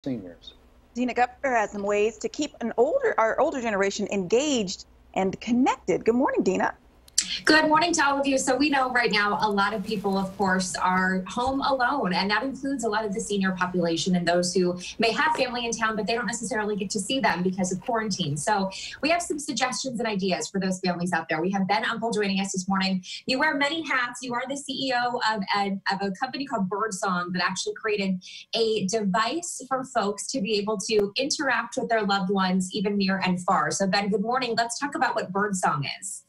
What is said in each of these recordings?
seniors. Dina Kupfer has some ways to keep our older generation engaged and connected. Good morning, Dina. Good morning to all of you. So we know right now a lot of people, of course, are home alone, and that includes a lot of the senior population and those who may have family in town, but they don't necessarily get to see them because of quarantine. So we have some suggestions and ideas for those families out there. We have Ben Uncle joining us this morning. You wear many hats. You are the CEO of a company called Birdsong that actually created a device for folks to be able to interact with their loved ones even near and far. So Ben, good morning. Let's talk about what Birdsong is.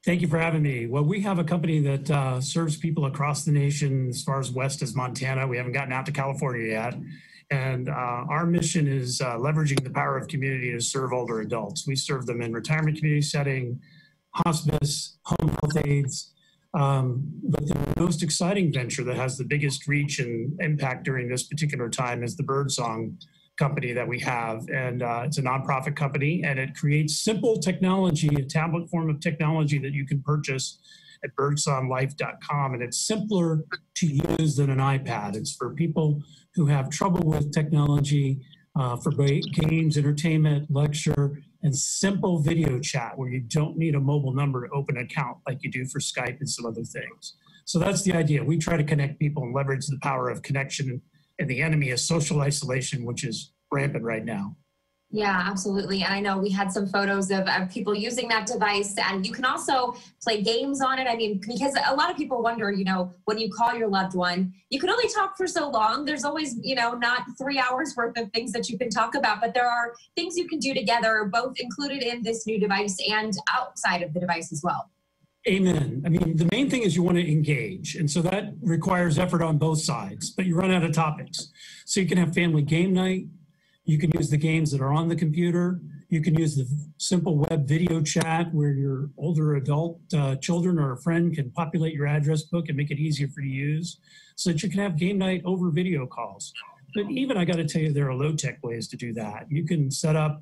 Thank you for having me. Well, we have a company that serves people across the nation as far as west as Montana. We haven't gotten out to California yet. And our mission is leveraging the power of community to serve older adults. We serve them in retirement community setting, hospice, home health aides. But the most exciting venture that has the biggest reach and impact during this particular time is the Birdsong company that we have, and it's a nonprofit company, and it creates simple technology, a tablet form of technology that you can purchase at birdsonglife.com, and it's simpler to use than an iPad. It's for people who have trouble with technology, for games, entertainment, lecture, and simple video chat where you don't need a mobile number to open an account like you do for Skype and some other things. So that's the idea. We try to connect people and leverage the power of connection, and the enemy is social isolation, which is rampant right now. Yeah, absolutely. And I know we had some photos of people using that device, and you can also play games on it. I mean, because a lot of people wonder, you know, when you call your loved one, you can only talk for so long. There's always, you know, not 3 hours worth of things that you can talk about, but there are things you can do together, both included in this new device and outside of the device as well. Amen. I mean, the main thing is you want to engage. And so that requires effort on both sides, but you run out of topics. So you can have family game night. You can use the games that are on the computer. You can use the simple web video chat where your older adult children or a friend can populate your address book and make it easier for you to use so that you can have game night over video calls. But even, I got to tell you, there are low-tech ways to do that. You can set up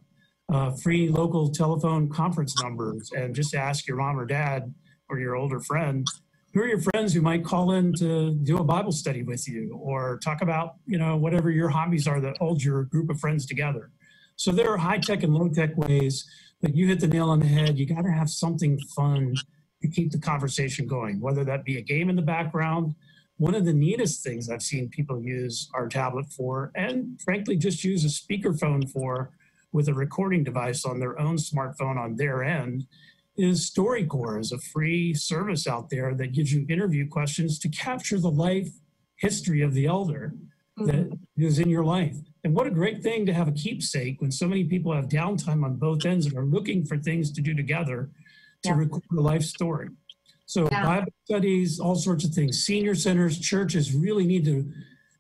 free local telephone conference numbers and just ask your mom or dad or your older friend, who are your friends who might call in to do a Bible study with you or talk about, you know, whatever your hobbies are that hold your group of friends together. So there are high-tech and low-tech ways, but you hit the nail on the head. You got to have something fun to keep the conversation going, whether that be a game in the background. One of the neatest things I've seen people use our tablet for, and frankly, just use a speakerphone for with a recording device on their own smartphone on their end, is StoryCorps, is a free service out there that gives you interview questions to capture the life history of the elder that is in your life. And what a great thing to have a keepsake when so many people have downtime on both ends and are looking for things to do together to record a life story. So Bible studies, all sorts of things. Senior centers, churches really need to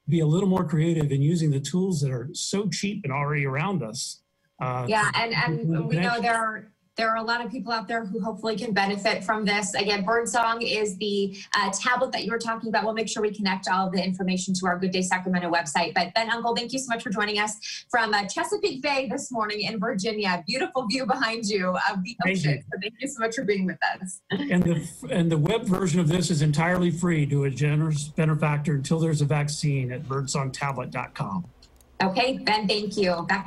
be a little more creative in using the tools that are so cheap and already around us. And we know there are a lot of people out there who hopefully can benefit from this. Again, Birdsong is the tablet that you were talking about. We'll make sure we connect all of the information to our Good Day Sacramento website. But Ben Uncle, thank you so much for joining us from Chesapeake Bay this morning in Virginia. Beautiful view behind you of the ocean. So thank you so much for being with us. And the web version of this is entirely free to a generous benefactor until there's a vaccine at birdsongtablet.com. Okay, Ben, thank you. Back